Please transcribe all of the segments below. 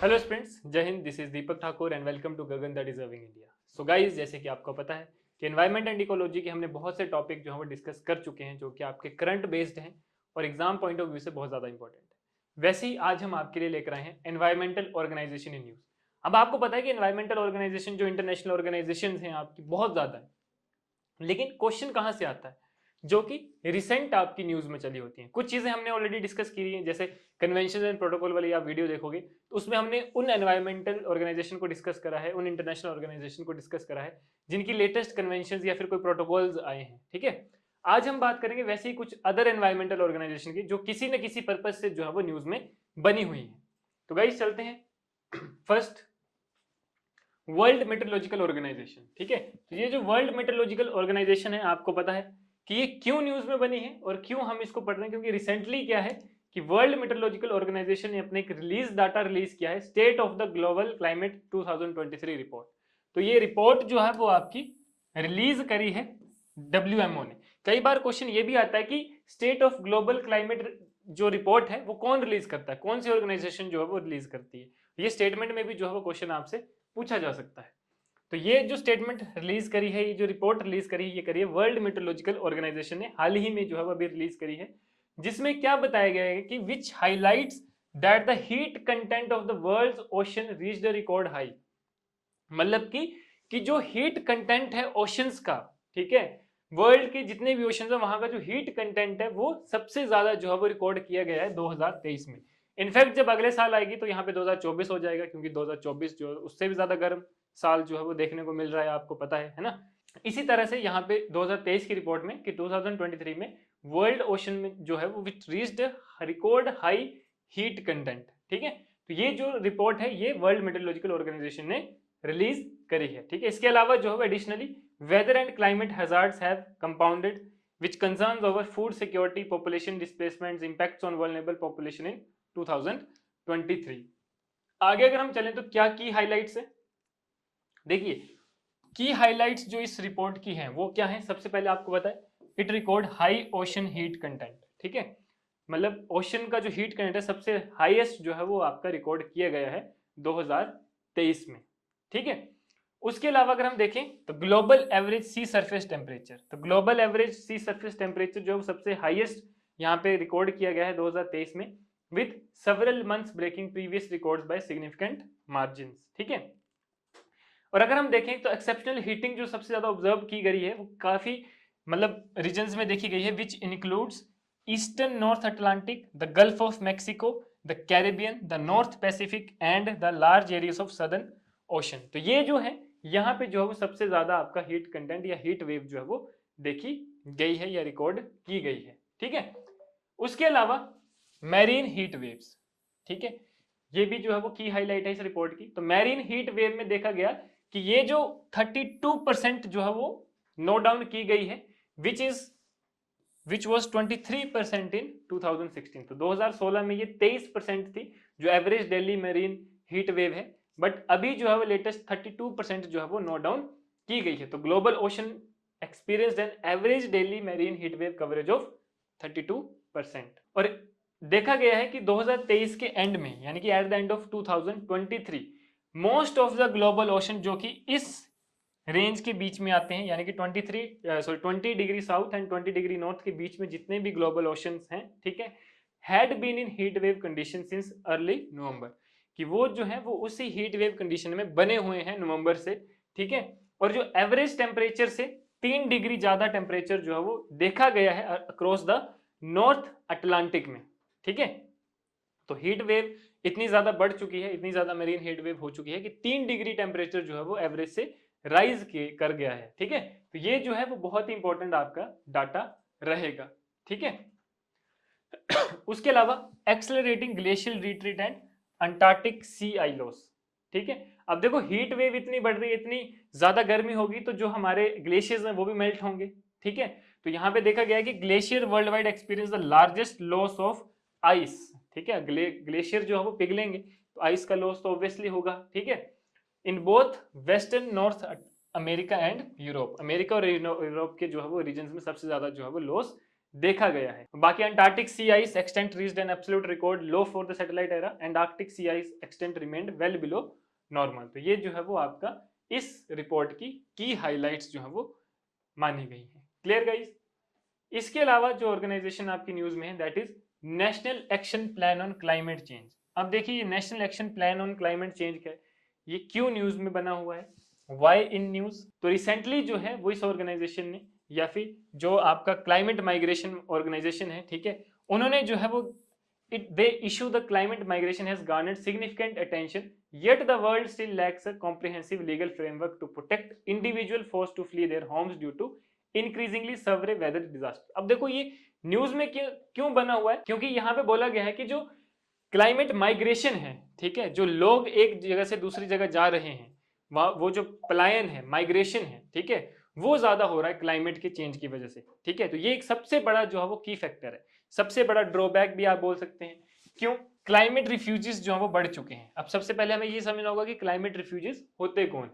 Hello students, Jai Hind. This is Deepak Thakur and welcome to Gagan the deserving India. So guys, जैसे कि आपको पता है कि एनवायरमेंट एंड इकोलॉजी के हमने बहुत से टॉपिक जो है वो डिस्कस कर चुके हैं, जो कि आपके करंट बेस्ड हैं और एग्जाम पॉइंट ऑफ व्यू से बहुत ज़्यादा इंपॉर्टेंट है। वैसे ही आज हम आपके लिए लेकर आए हैं एनवायरमेंटल ऑर्गेनाइजेशन इन न्यूज़। अब आपको पता है कि एनवायरमेंटल ऑर्गेनाइजेशन जो इंटरनेशनल ऑर्गेनाइजेशन हैं आपकी बहुत ज़्यादा है, लेकिन क्वेश्चन कहां से आता है? जो कि रिसेंट आपकी न्यूज में चली होती हैं। कुछ चीजें हमने ऑलरेडी डिस्कस की हैं, जैसे कन्वेंशन एंड प्रोटोकॉल वाली आप वीडियो देखोगे तो उसमें हमने उन एनवायरमेंटल ऑर्गेनाइजेशन को डिस्कस करा है, उन इंटरनेशनल ऑर्गेनाइजेशन को डिस्कस करा है जिनकी लेटेस्ट कन्वेंशन या फिर कोई प्रोटोकॉल्स आए हैं। ठीक है, आज हम बात करेंगे वैसे ही कुछ अदर एनवायरमेंटल ऑर्गेनाइजेशन की जो किसी न किसी पर्पज से जो है वो न्यूज में बनी हुई है। तो गाइस चलते हैं। First, world meteorological organisation. ठीक है, तो ये जो वर्ल्ड मेट्रोलॉजिकल ऑर्गेनाइजेशन है, आपको पता है कि ये क्यों न्यूज में बनी है और क्यों हम इसको पढ़ रहे हैं, क्योंकि रिसेंटली क्या है कि वर्ल्ड मेट्रोलॉजिकल ऑर्गेनाइजेशन ने अपने एक डाटा रिलीज किया है, state of the global climate 2023 report. तो ये रिपोर्ट जो है वो आपकी रिलीज करी है WMO ने। कई बार क्वेश्चन ये भी आता है कि स्टेट ऑफ ग्लोबल क्लाइमेट जो रिपोर्ट है वो कौन रिलीज करता है, कौन सी ऑर्गेनाइजेशन जो है वो रिलीज करती है। ये स्टेटमेंट में भी जो है वो क्वेश्चन आपसे पूछा जा सकता है। तो ये जो स्टेटमेंट रिलीज करी है, ये जो रिपोर्ट रिलीज करी है, ये करी है वर्ल्ड मेट्रोलॉजिकल ऑर्गेनाइजेशन ने, हाल ही में जो है वो अभी रिलीज करी है, जिसमें क्या बताया गया है कि which highlights that the heat content of the world ocean reach the record high. मतलब कि जो हीट कंटेंट है ओशंस का, ठीक है, वर्ल्ड के जितने भी ओशन है वहां का जो हीट कंटेंट है वो सबसे ज्यादा जो है वो रिकॉर्ड किया गया है 2023 में। इनफैक्ट जब अगले साल आएगी तो यहाँ पे 2024 हो जाएगा, क्योंकि 2024 जो उससे भी ज्यादा गर्म साल जो है वो देखने को मिल रहा है, आपको पता है ना। इसी तरह से यहाँ पे 2023 की रिपोर्ट में कि 2023 में वर्ल्ड ओशन में जो है वो which reached record high heat content. ठीक है, तो ये जो रिपोर्ट है ये वर्ल्ड मेट्रोलॉजिकल ऑर्गेनाइजेशन ने रिलीज करी है। ठीक है, इसके अलावा जो है additionally weather and climate hazards have compounded which concerns over food security, population displacements, impacts on vulnerable population in 2023। आगे अगर हम चलें तो क्या की हाइलाइट्स है, देखिए की हाइलाइट्स जो इस रिपोर्ट की हैं वो क्या है। सबसे पहले आपको पता है it record high ocean heat content. ठीक है, मतलब ओशन का जो हीट कंटेंट है सबसे हाईएस्ट जो है वो आपका रिकॉर्ड किया गया है 2023 में। ठीक है, उसके अलावा अगर हम देखें तो ग्लोबल एवरेज सी सरफेस टेम्परेचर, तो ग्लोबल एवरेज सी सरफेस टेम्परेचर जो सबसे हाईएस्ट यहाँ पे रिकॉर्ड किया गया है 2023 में, with several months breaking previous records by significant margin. ठीक है, और अगर हम देखें तो एक्सेप्शनल हीटिंग जो सबसे ज्यादा ऑब्जर्व की गई है वो काफी मतलब रीजन्स में देखी गई है, which includes eastern north Atlantic, the gulf of Mexico, the Caribbean, the north Pacific and the large areas of southern ocean. तो ये जो है यहाँ पे जो है वो सबसे ज्यादा आपका हीट कंटेंट या हीट वेव जो है वो देखी गई है या रिकॉर्ड की गई है। ठीक है, उसके अलावा मैरीन हीट वेव्स, ठीक है, ये भी जो है वो की हाईलाइट है इस रिपोर्ट की। तो मैरीन हीट वेव में देखा गया कि ये जो 32% जो है वो नोट डाउन की गई है, विच वॉज 23% इन 2016। तो 2016 में ये 23% थी जो average daily marine heat wave है, बट अभी जो है वो लेटेस्ट 32% जो है वो नोट डाउन की गई है। तो global ocean experienced an average daily marine heat wave coverage of 32%। और देखा गया है कि 2023 के एंड में, यानी कि at the end of 2023, most of the global ocean जो कि इस रेंज के बीच में आते हैं, यानी कि 20 degree south and 20 degree north के बीच में जितने भी ग्लोबल ओशंस हैं, ठीक है, had been in heat wave condition since early November, कि वो जो है वो उसी हीट वेव कंडीशन में बने हुए हैं नवंबर से। ठीक है, और जो एवरेज टेम्परेचर से 3 डिग्री ज्यादा टेम्परेचर जो है वो देखा गया है अक्रॉस द नॉर्थ अटलांटिक में। ठीक है, तो हीट वेव इतनी ज्यादा बढ़ चुकी है, इतनी ज्यादा मेरीन हीट वेव हो चुकी है कि 3 डिग्री टेम्परेचर जो है वो एवरेज से राइज कर गया है। ठीक है, तो ये जो है वो बहुत ही इंपॉर्टेंट आपका डाटा रहेगा। ठीक है, उसके अलावा accelerating glacial retreat and Antarctic sea ice loss. ठीक है, अब देखो हीट वेव इतनी बढ़ रही है, इतनी ज्यादा गर्मी होगी तो जो हमारे ग्लेशियर्स हैं वो भी मेल्ट होंगे। ठीक है, तो यहाँ पे देखा गया है कि glacier world wide experience the largest loss of ice. ठीक है, ग्लेशियर जो है वो पिघलेंगे तो आइस का लॉस तो ऑब्वियसली होगा। ठीक है, in both western north America and Europe, America और यूरोप के जो है वो रीजन में सबसे ज्यादा जो है वो लॉस देखा गया है। बाकी Antarctic sea ice extent reached an absolute record low for the satellite era and Arctic sea ice extent remained well below normal. तो ये जो है वो आपका इस रिपोर्ट की हाइलाइट्स जो है वो मानी गई है। Clear guys? इसके अलावा जो ऑर्गेनाइजेशन आपकी न्यूज में है that is national action plan on climate change. अब देखिए ये national action plan on climate change क्या है, ये क्यों न्यूज में बना हुआ है, वाई इन न्यूज? तो रिसेंटली जो है वो इस ऑर्गेनाइजेशन ने या फिर जो आपका क्लाइमेट माइग्रेशन ऑर्गेनाइजेशन है, ठीक है, उन्होंने जो है वो they issue the climate migration has garnered significant attention, yet the world still lacks a comprehensive legal framework to protect individual forced to flee their homes due to increasingly severe weather disaster। अब देखो ये news में क्यों बना हुआ है, क्योंकि यहाँ पे बोला गया है कि जो क्लाइमेट माइग्रेशन है, ठीक है, जो लोग एक जगह से दूसरी जगह जा रहे हैं, वो जो पलायन है, माइग्रेशन है, ठीक है, वो ज्यादा हो रहा है क्लाइमेट के चेंज की वजह से, ठीक है। तो ये एक सबसे बड़ा जो है वो की फैक्टर है, सबसे बड़ा ड्रॉबैक भी आप बोल सकते हैं। क्यों? क्लाइमेट रिफ्यूजीज जो है वो बढ़ चुके हैं। अब सबसे पहले हमें ये समझना होगा कि क्लाइमेट रिफ्यूजीज होते कौन है,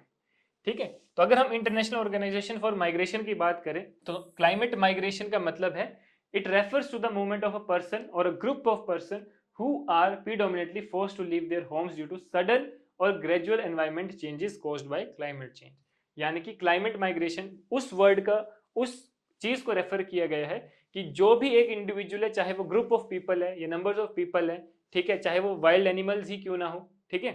ठीक है। तो अगर हम इंटरनेशनल ऑर्गेनाइजेशन फॉर माइग्रेशन की बात करें तो क्लाइमेट माइग्रेशन का मतलब है it refers to the movement of a person और a group of person who are predominantly forced to leave their homes due to sudden or gradual environment changes caused by climate change। यानी कि climate migration उस word का उस चीज को refer किया गया है कि जो भी एक इंडिविजुअल है, चाहे वो ग्रुप ऑफ पीपल है या नंबर्स ऑफ पीपल है, ठीक है, चाहे वो वाइल्ड एनिमल्स ही क्यों ना हो, ठीक है,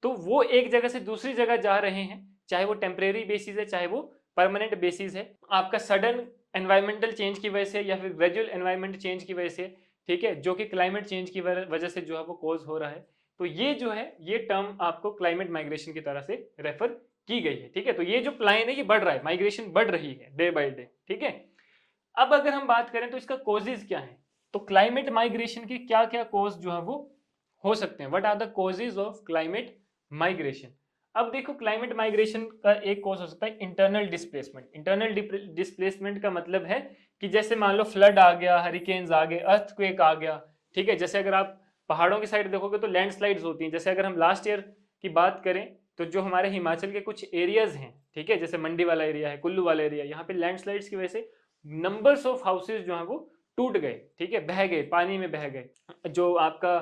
तो वो एक जगह से दूसरी जगह जा रहे हैं, चाहे वो टेम्परेरी बेसिस है चाहे वो परमानेंट बेसिस है, आपका सडन एनवायरमेंटल चेंज की वजह से या फिर ग्रेजुअल एनवायरमेंट चेंज की वजह से, ठीक है, जो कि क्लाइमेट चेंज की वजह से जो है वो कॉज हो रहा है। तो ये जो है ये टर्म आपको क्लाइमेट माइग्रेशन की तरह से रेफर की गई है, ठीक है। तो ये जो प्लान है ये बढ़ रहा है, माइग्रेशन बढ़ रही है डे बाय डे, ठीक है। अब अगर हम बात करें तो इसका कॉजेज क्या है, तो क्लाइमेट माइग्रेशन के क्या क्या कॉज जो है वो हो सकते हैं, what are the causes of climate migration. अब देखो क्लाइमेट माइग्रेशन का एक कॉज हो सकता है इंटरनल डिस्प्लेसमेंट। इंटरनल डिस्प्लेसमेंट का मतलब है कि जैसे मान लो फ्लड आ गया, हरिकेन्स आ गए, अर्थक्वेक आ गया, ठीक है। जैसे अगर आप पहाड़ों की साइड देखोगे तो लैंडस्लाइड्स होती हैं। जैसे अगर हम लास्ट ईयर की बात करें तो जो हमारे हिमाचल के कुछ एरियाज हैं, ठीक है, जैसे मंडी वाला एरिया है, कुल्लू वाला एरिया, यहाँ पे लैंडस्लाइड्स की वजह से नंबर्स ऑफ हाउसेज जो है वो टूट गए, ठीक है, बह गए, पानी में बह गए। जो आपका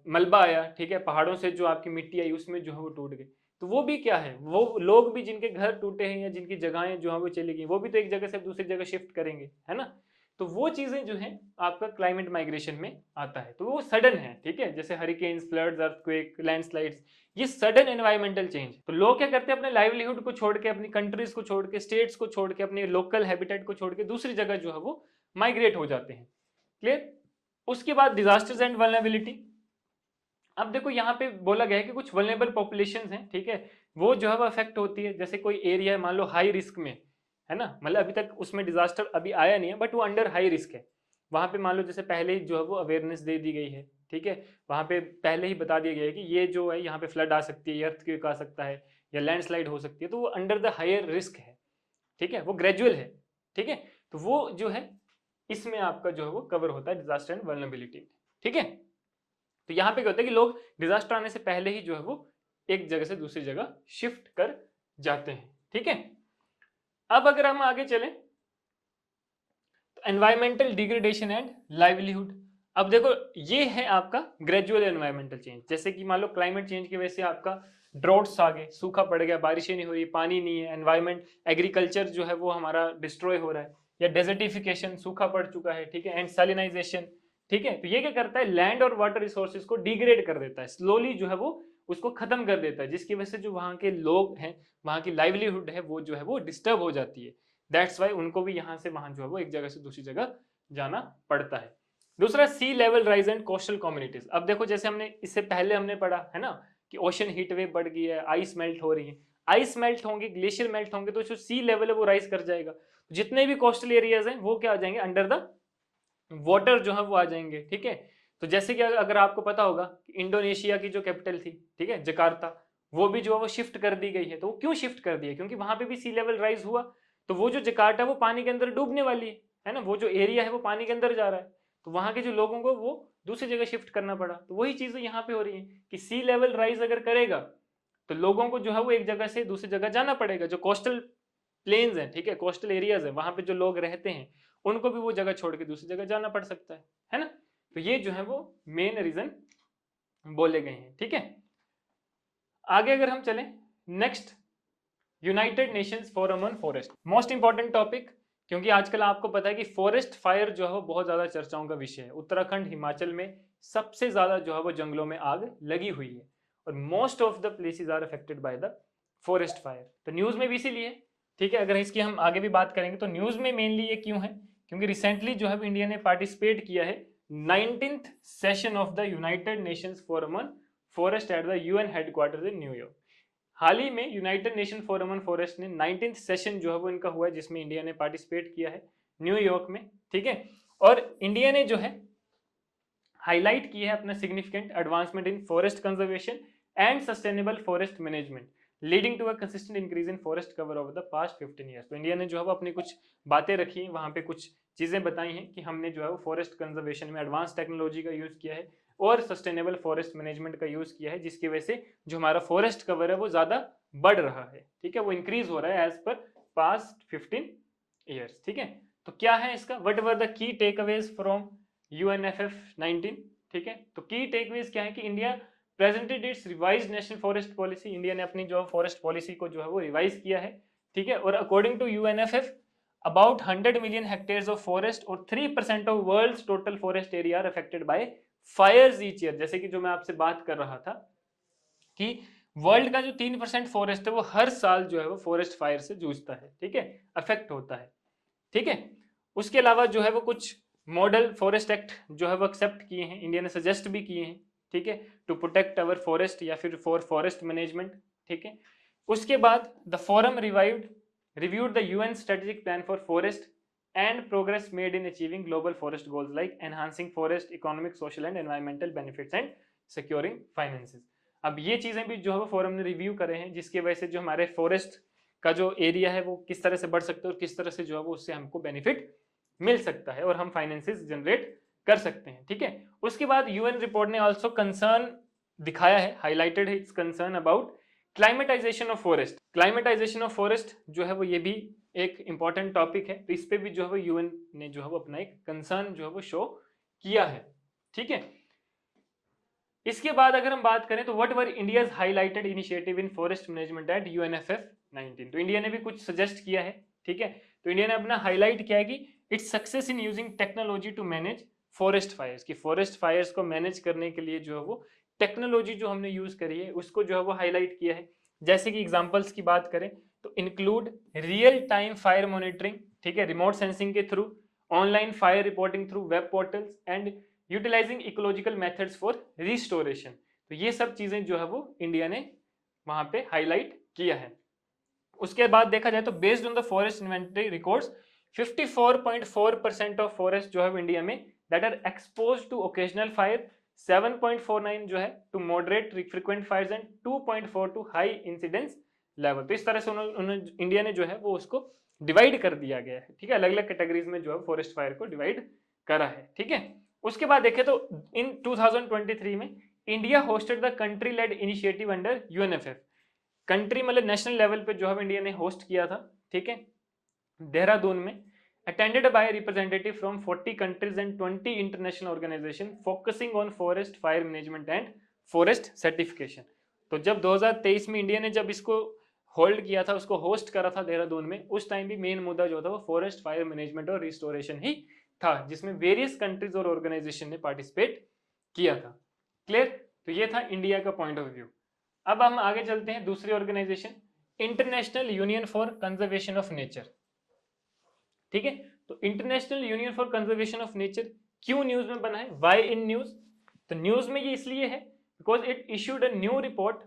मलबा आया, ठीक है, पहाड़ों से जो आपकी मिट्टी आई उसमें जो है वो टूट गई। तो वो भी क्या है, वो लोग भी जिनके घर टूटे हैं या जिनकी जगहें जो है वो चली गई, वो भी तो एक जगह से दूसरी जगह शिफ्ट करेंगे, है ना। तो वो चीजें जो है आपका क्लाइमेट माइग्रेशन में आता है, तो वो सडन है, ठीक है, जैसे हरिकेन्स, फ्लड्स, अर्थक्वेक, लैंडस्लाइड्स, ये सडन एनवायरमेंटल चेंज। तो लोग क्या करते हैं, अपने लाइवलीहुड को छोड़ के, अपनी कंट्रीज को छोड़ के, स्टेट्स को छोड़ के, अपने लोकल हैबिटेट को छोड़ के दूसरी जगह जो है वो माइग्रेट हो जाते हैं। क्लियर? उसके बाद डिजास्टर्स एंड वल्नरेबिलिटी। अब देखो यहाँ पे बोला गया है कि कुछ वल्नरेबल पॉपुलेशंस हैं, ठीक है, वो जो है वो अफेक्ट होती है। जैसे कोई एरिया है मान लो हाई रिस्क में, है ना, मतलब अभी तक उसमें डिजास्टर अभी आया नहीं है बट वो अंडर हाई रिस्क है, वहां पे मान लो जैसे पहले ही जो है वो अवेयरनेस दे दी गई है, ठीक है, वहां पे पहले ही बता दिया गया है कि ये जो है यहाँ पे फ्लड आ सकती है, अर्थक्वेक आ सकता है या लैंडस्लाइड हो सकती है, तो वो अंडर द हायर रिस्क है, ठीक है, वो ग्रेजुअल है, ठीक है। तो वो जो है इसमें आपका जो है वो कवर होता है डिजास्टर एंड वल्नरेबिलिटी, ठीक है। तो यहाँ पे क्या होता है कि लोग डिजास्टर आने से पहले ही जो है वो एक जगह से दूसरी जगह शिफ्ट कर जाते हैं, ठीक है। अब अगर हम आगे चलें तो एनवायरमेंटल डिग्रेडेशन एंड लाइवलीहुड। अब देखो ये है आपका ग्रेजुअल एनवायरमेंटल चेंज। जैसे कि मान लो क्लाइमेट चेंज की वजह से आपका ड्रॉट्स आ गए, सूखा पड़ गया, बारिशें नहीं हो रही, पानी नहीं है, एनवायरमेंट, एग्रीकल्चर जो है वो हमारा डिस्ट्रॉय हो रहा है, या डेजर्टिफिकेशन, सूखा पड़ चुका है, ठीक है, एंड सैलिनाइजेशन, ठीक है। तो ये क्या करता है, लैंड और वाटर रिसोर्सेज को डिग्रेड कर देता है, स्लोली जो है वो उसको खत्म कर देता है, जिसकी वजह से जो वहाँ के लोग हैं, वहाँ की लाइवलीहुड है, वो जो है वो डिस्टर्ब हो जाती है। दैट्स वाई उनको भी यहाँ से वहां जो है वो एक जगह से दूसरी जगह जाना पड़ता है। दूसरा sea level rise and coastal communities. अब देखो जैसे हमने इससे पहले हमने पढ़ा है ना कि ओशन हीट वेव बढ़ गई है, आइस मेल्ट हो रही है, आइस मेल्ट होंगे, ग्लेशियर मेल्ट होंगे, तो जो सी लेवल है वो राइज कर जाएगा, जितने भी कोस्टल एरियाज हैं वो क्या आ जाएंगे, अंडर द वाटर जो है वो आ जाएंगे, ठीक है। तो जैसे कि अगर आपको पता होगा कि इंडोनेशिया की जो कैपिटल थी, ठीक है, जकार्ता, वो भी जो है वो शिफ्ट कर दी गई है। तो वो क्यों शिफ्ट कर दी है, क्योंकि वहां पे भी सी लेवल राइज हुआ, तो वो जो जकार्ता वो पानी के अंदर डूबने वाली है ना, वो जो एरिया है वो पानी के अंदर जा रहा है, तो वहां के जो लोगों को वो दूसरी जगह शिफ्ट करना पड़ा। तो वही चीजें यहाँ पे हो रही है कि सी लेवल राइज अगर करेगा तो लोगों को जो है वो एक जगह से दूसरी जगह जाना पड़ेगा, जो कोस्टल प्लेन्स हैं, ठीक है, कोस्टल एरियाज है, वहां पे जो लोग रहते हैं उनको भी वो जगह छोड़ के दूसरी जगह जाना पड़ सकता है ना। तो ये जो है वो मेन रीजन बोले गए हैं, ठीक है। आगे अगर हम चलें, next, United Nations forum on forest, most important topic, क्योंकि आजकल आपको पता है कि फॉरेस्ट फायर जो है वो बहुत ज्यादा चर्चाओं का विषय है। उत्तराखंड, हिमाचल में सबसे ज्यादा जो है वो जंगलों में आग लगी हुई है और most of the places are affected by the forest fire. तो न्यूज में भी इसीलिए, ठीक है, अगर इसकी हम आगे भी बात करेंगे तो न्यूज में मेनली ये क्यों है, क्योंकि रिसेंटली जो है इंडिया ने पार्टिसिपेट किया है 19th session of the United Nations forum on forest at the UN headquarters in New York. हाल ही में United Nation forum on forest ने 19th सेशन जो है वो इनका हुआ है, जिसमें इंडिया ने पार्टिसिपेट किया है न्यूयॉर्क में, ठीक है। और इंडिया ने जो है हाईलाइट किया है अपना significant advancement in forest conservation and sustainable forest management leading to a consistent increase in forest cover over the past 15 years. तो इंडिया ने जो है वो अपनी कुछ बातें रखी हैं, वहां पे कुछ चीजें बताई हैं कि हमने जो है वो फॉरेस्ट कंजर्वेशन में एडवांस टेक्नोलॉजी का यूज किया है और सस्टेनेबल फॉरेस्ट मैनेजमेंट का यूज किया है, जिसकी वजह से जो हमारा फॉरेस्ट कवर है वो ज्यादा बढ़ रहा है, ठीक है, वो इंक्रीज हो रहा है एज पर पास्ट 15 ईयर्स, ठीक है। तो क्या है इसका, what were the key takeaways from UNFF19, ठीक है। तो की टेकअवेज क्या है कि India presented it's revised national forest policy, India ने अपनी जो फॉरेस्ट पॉलिसी को जो है वो रिवाइज किया है, ठीक है। और according to UNFF about 100 million hectares of forest और 3% of world's total forest area are affected by fires each year. जैसे कि जो मैं आपसे बात कर रहा था कि वर्ल्ड का जो 3% फॉरेस्ट है वो हर साल जो है वो फॉरेस्ट फायर से जूझता है, ठीक है, अफेक्ट होता है, ठीक है। उसके अलावा जो है वो कुछ मॉडल फॉरेस्ट एक्ट जो है वो एक्सेप्ट किए हैं, इंडिया ने सजेस्ट भी किए हैं, ठीक है, टू प्रोटेक्ट अवर फॉरेस्ट या फिर फॉर फॉरेस्ट मैनेजमेंट, ठीक है। उसके बाद the forum reviewed the UN strategic plan for forest and progress made in achieving global forest goals like enhancing forest economic, social and environmental benefits and securing finances। अब ये चीजें भी जो है वो फोरम ने रिव्यू करे हैं, जिसकी वजह से जो हमारे फॉरेस्ट का जो एरिया है वो किस तरह से बढ़ सकता है और किस तरह से जो है वो उससे हमको बेनिफिट मिल सकता है और हम फाइनेंसेस जनरेट कर सकते हैं, ठीक है। उसके बाद यूएन रिपोर्ट ने ऑल्सो कंसर्न दिखाया है, हाईलाइटेड है its concern about climatization of forest. Climatization of forest जो है वो ये भी एक इंपॉर्टेंट टॉपिक है, तो इस पे भी जो है वो यूएन ने जो है वो अपना एक कंसर्न जो है वो शो किया है, ठीक है। इसके बाद अगर हम बात करें तो what were India's highlighted initiative in forest management eight UNFF19। तो इंडिया ने भी कुछ सजेस्ट किया है, ठीक है। तो इंडिया ने अपना हाईलाइट किया है कि it's success in using technology to manage forest fires, की फॉरेस्ट फायर्स को मैनेज करने के लिए जो है वो टेक्नोलॉजी जो हमने यूज करी है उसको जो है वो हाईलाइट किया है। जैसे कि एग्जांपल्स की बात करें तो include real time fire monitoring, ठीक है, रिमोट सेंसिंग के through, online fire reporting through web portals and utilising ecological methods for restoration. तो ये सब चीजें जो है वो इंडिया ने वहां पे हाईलाइट किया है। उसके बाद देखा जाए तो based on the forest inventory records 54.4% of forest जो है इंडिया में that are exposed to occasional fire, 7.49 जो है to moderate frequent fires and 2.4 to high incidence level. तो इस तरह से उन्होंने इंडिया ने जो है वो उसको डिवाइड कर दिया गया है, ठीक है, अलग अलग कैटेगरीज में जो है फॉरेस्ट फायर को डिवाइड करा है, ठीक है। उसके बाद देखें तो इन 2023 में India hosted the country led initiative under UNFF। Country मतलब नेशनल लेवल पे जो है इंडिया ने होस्ट किया था, ठीक है, देहरादून में, attended by a representative from 40 countries and 20 international organizations focusing on forest fire management and forest certification। तो जब 2023 में इंडिया ने जब इसको होल्ड किया था, उसको होस्ट करा था देहरादून में, उस टाइम भी मेन मुद्दा जो था वो फॉरेस्ट फायर मैनेजमेंट और रिस्टोरेशन ही था, जिसमें वेरियस कंट्रीज और ऑर्गेनाइजेशन ने पार्टिसिपेट किया था। क्लियर? तो ये था इंडिया का पॉइंट ऑफ व्यू। अब हम आगे चलते हैं दूसरी organization, international union for conservation of nature, ठीक है। तो international union for conservation of nature क्यों न्यूज में बना है, वाई इन न्यूज? तो न्यूज में ये इसलिए है because it issued a new report,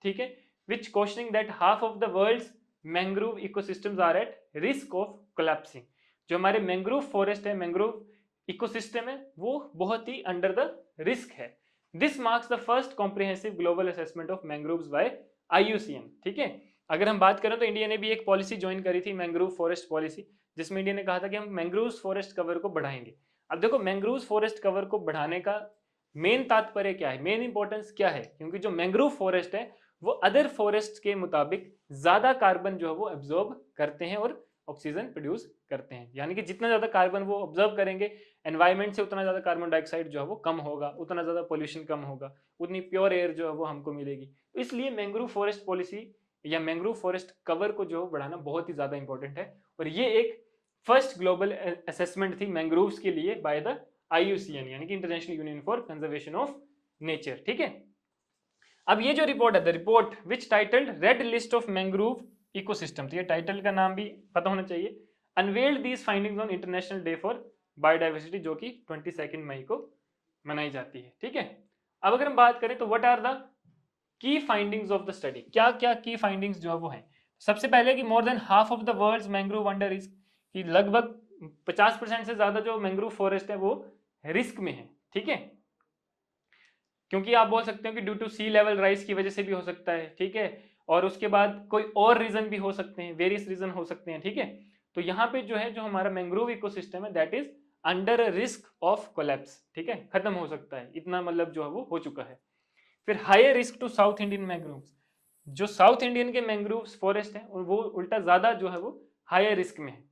ठीक है, which questioning that half of the world's mangrove ecosystems are at risk of collapsing. जो हमारे मैंग्रोव फॉरेस्ट है, मैंग्रोव इकोसिस्टम है, वो बहुत ही अंडर द रिस्क है। This marks the first comprehensive global assessment of mangroves by IUCN, ठीक है। अगर हम बात करें तो इंडिया ने भी एक पॉलिसी ज्वाइन करी थी, मैंग्रोव फॉरेस्ट पॉलिसी, जिसमें इंडिया ने कहा था कि हम मैंग्रोव फॉरेस्ट कवर को बढ़ाएंगे। अब देखो मैंग्रोव फॉरेस्ट कवर को बढ़ाने का मेन तात्पर्य क्या है, मेन इंपॉर्टेंस क्या है, क्योंकि जो मैंग्रोव फॉरेस्ट है वो अदर फॉरेस्ट के मुताबिक ज्यादा कार्बन जो है वो एब्जॉर्ब करते हैं और ऑक्सीजन प्रोड्यूस करते हैं। यानी कि जितना ज्यादा कार्बन वो ऑब्जर्व करेंगे एनवायरमेंट से, उतना ज्यादा कार्बन डाइऑक्साइड जो है वो कम होगा, उतना ज्यादा पोल्यूशन कम होगा, उतनी प्योर एयर जो है वो हमको मिलेगी। तो इसलिए मैंग्रोव फॉरेस्ट पॉलिसी या मैंग्रोव फॉरेस्ट कवर को जो बढ़ाना बहुत ही ज्यादा इंपॉर्टेंट है। और ये एक फर्स्ट ग्लोबल असेसमेंट थी मैंग्रोव्स के लिए बाय द IUCN यानी कि international union for conservation of nature. ठीक है, अब ये जो रिपोर्ट है, the report which titled red list of mangrove ecosystem, तो ये टाइटल का नाम भी पता होना चाहिए, unveiled these findings on international day for biodiversity, जो कि 22 मई को मनाई जाती है। ठीक है, अब अगर हम बात करें तो what are the key findings of the study, क्या क्या की फाइंडिंग्स जो है वो है। सबसे पहले कि more than half of the world's mangrove under risk, कि लगभग 50% से ज्यादा जो मैंग्रोव फॉरेस्ट है वो रिस्क में है। ठीक है, क्योंकि आप बोल सकते हो कि due to sea level rise की वजह से भी हो सकता है। ठीक है, और उसके बाद कोई और रीजन भी हो सकते हैं, वेरियस रीजन हो सकते हैं। ठीक है, तो यहाँ पे जो है जो हमारा मैंग्रोव इकोसिस्टम है that is under risk of collapse. ठीक है, खत्म हो सकता है, इतना मतलब जो है वो हो चुका है। फिर higher risk to south Indian mangroves, जो साउथ इंडियन के मैंग्रोव फॉरेस्ट है वो उल्टा ज्यादा जो है वो हायर रिस्क में है।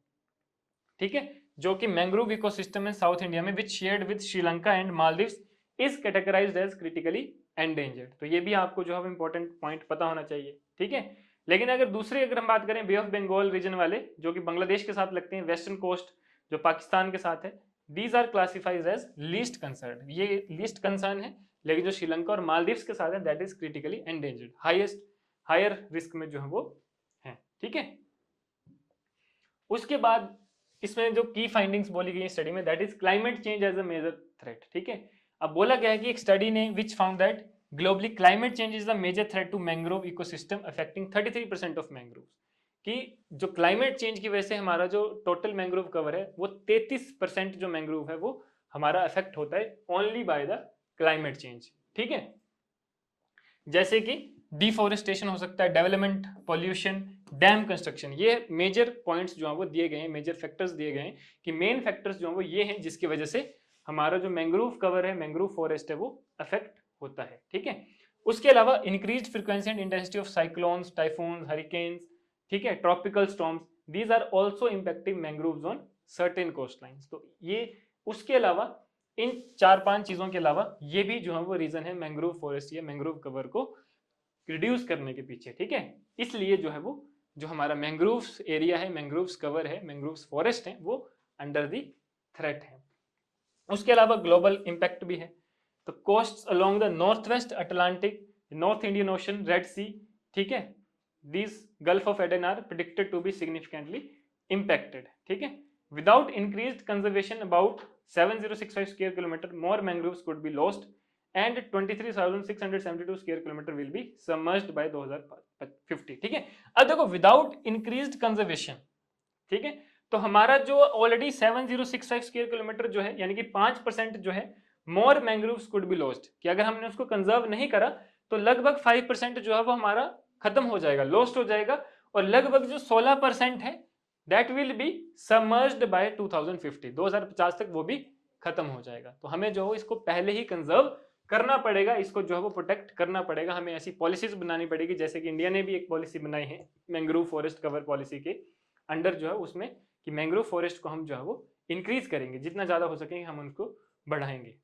ठीक है, जो कि मैंग्रोव इकोसिस्टम है साउथ इंडिया में which shared with Sri Lanka and Maldives is categorized as critically endangered. तो ये भी आपको जो है इंपॉर्टेंट पॉइंट पता होना चाहिए। ठीक है, लेकिन अगर हम बात करें बे ऑफ बंगाल रीजन वाले, जो कि बांग्लादेश के साथ लगते हैं, वेस्टर्न कोस्ट जो पाकिस्तान के साथ है, these are classifies as least concern, ये लीस्ट कंसर्न है। लेकिन जो श्रीलंका और मालदीव्स के साथ है that is critically endangered, higher risk में जो है वो है। ठीक है, उसके बाद इसमें जो की फाइंडिंग्स बोली गई स्टडी में that is climate change as a major threat. ठीक है, अब बोला गया है कि एक स्टडी ने which found that globally climate change is the major threat to mangrove ecosystem affecting 33% of mangrove, कि जो क्लाइमेट चेंज की वजह से हमारा जो टोटल मैंग्रोव कवर है वो 33% जो मैंग्रोव है वो हमारा अफेक्ट होता है only by the climate change. ठीक है, जैसे कि डिफोरेस्टेशन हो सकता है, डेवलपमेंट, पॉल्यूशन, डैम कंस्ट्रक्शन, ये मेजर पॉइंट्स जो है वो दिए गए हैं, मेजर फैक्टर्स दिए गए हैं कि मेन फैक्टर्स जो है वो ये हैं जिसकी वजह से हमारा जो मैंग्रोव कवर है, मैंग्रोव फॉरेस्ट है, वो अफेक्ट होता है। ठीक है, उसके अलावा increased frequency and intensity of cyclones, typhoons, hurricanes, ठीक है, tropical storms, these are also impacting mangroves on certain coastlines. तो ये उसके अलावा इन 4-5 चीजों के अलावा ये भी जो है वो रीजन है मैंग्रोव फॉरेस्ट या मैंग्रोव कवर को रिड्यूस करने के पीछे। ठीक है, इसलिए जो है वो जो हमारा मैंग्रोव्स एरिया है, मैंग्रोव्स कवर है, मैंग्रोव्स फॉरेस्ट है, वो अंडर द थ्रेट है। उसके अलावा ग्लोबल इंपैक्ट भी है। तो coasts along the north west Atlantic, north Indian Ocean, Red Sea, ठीक है, this Gulf of Aden are predicted to be significantly impacted। ठीक है, without increased conservation about 7065 square kilometer more mangroves could be lost and 23,672 square kilometer will be submerged by 2050। ठीक है, अब देखो without increased conservation, ठीक है, तो हमारा जो ऑलरेडी 7065 स्क्वायर किलोमीटर जो है यानी कि 5% जो है मोर मैंग्रोव्स कुड बी लॉस्ट, कि अगर हमने उसको कंजर्व नहीं करा तो लगभग 5% जो है वो हमारा खत्म हो जाएगा, लॉस्ट हो जाएगा, और लगभग जो 16% है that will be submerged by 2050 तक वो भी खत्म हो जाएगा। तो हमें जो है इसको पहले ही कंजर्व करना पड़ेगा, इसको जो है वो प्रोटेक्ट करना पड़ेगा, हमें ऐसी पॉलिसीज बनानी पड़ेगी, जैसे कि इंडिया ने भी एक पॉलिसी बनाई है मैंग्रोव फॉरेस्ट कवर पॉलिसी के अंडर जो है उसमें, कि मैंग्रोव फॉरेस्ट को हम जो है वो इंक्रीज करेंगे, जितना ज्यादा हो सकेंगे हम उनको बढ़ाएंगे।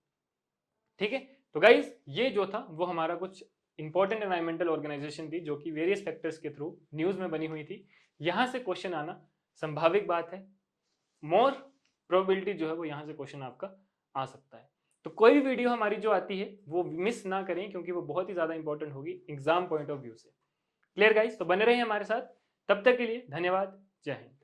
ठीक है, तो गाइज ये जो था वो हमारा कुछ इंपॉर्टेंट एनवायरमेंटल ऑर्गेनाइजेशन थी जो कि वेरियस फैक्टर्स के थ्रू न्यूज में बनी हुई थी। यहां से क्वेश्चन आना संभाविक बात है, मोर प्रोबेबिलिटी जो है वो यहां से क्वेश्चन आपका आ सकता है। तो कोई भी वीडियो हमारी जो आती है वो मिस ना करें, क्योंकि वो बहुत ही ज्यादा इंपॉर्टेंट होगी एग्जाम पॉइंट ऑफ व्यू से। क्लियर गाइज, तो बने रहे हमारे साथ, तब तक के लिए धन्यवाद, जय हिंद।